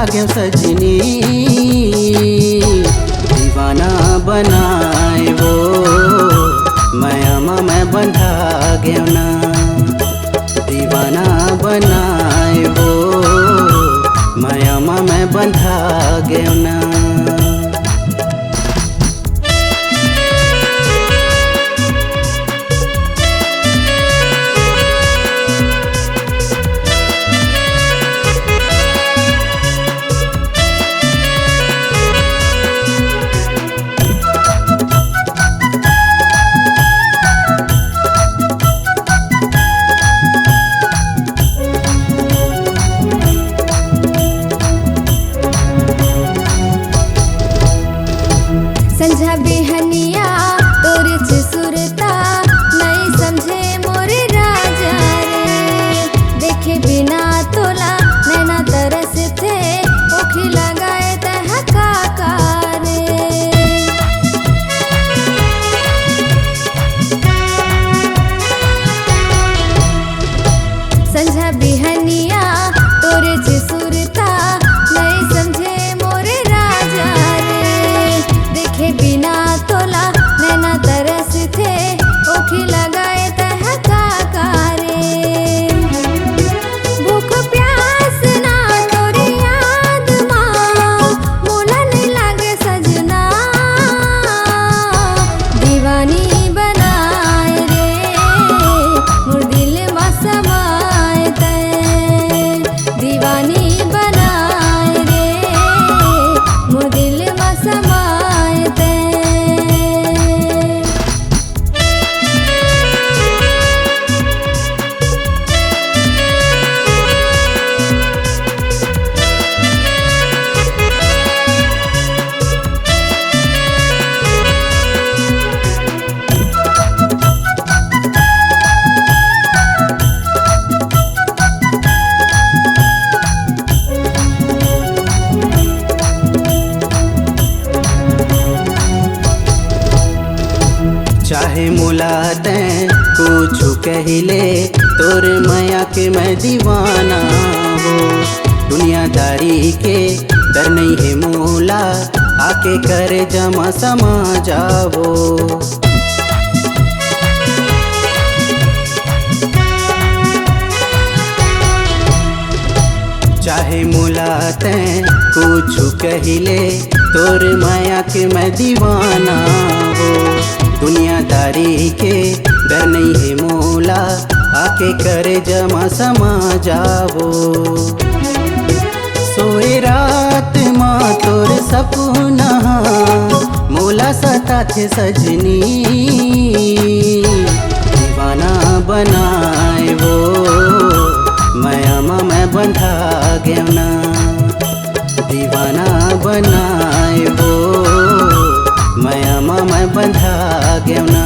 गयो सजनी, दीवाना बनाए वो मायामा मैं बंधा गयो ना। दीवाना बनाए वो मायामा मैं बंधा गयो ना। संझा बिहनिया तोरे सुरता नहीं समझे मोरे राजा रे। देखे बिना तोला नैना तरस थे ओखी लगाए तह काका रे। संझा बिहनिया तोरे सुरता नहीं समझे मोरे राजा रे। देखे बिना तोला नैना तरस थे ओखी लगाए तह काका रे। भूख प्यास ना तोरी याद माँ मोला नहीं लागे सजना। दीवानी बनाए रे मोर दिल में समाए ते। दीवानी बनाए रे मोर दिल में समाए ते। चाहे मुलाते कुछ कहले तोर माया के मैं दीवाना हो। दुनियादारी के डर नहीं है मोला आके करे जमा समा जावो। चाहे मुलाते कुछ कहले तोर माया के मैं दीवाना हो। दुनियादारी के डर नहीं है मोला आके करे जमा समा जावो। सोए रात माँ तोर सपना मोला सता थे सजनी। दीवाना बनाए वो मायामा मैं बंधा गयो ना। दीवाना बनाए वो मायामा मैं बंधा गयो ना।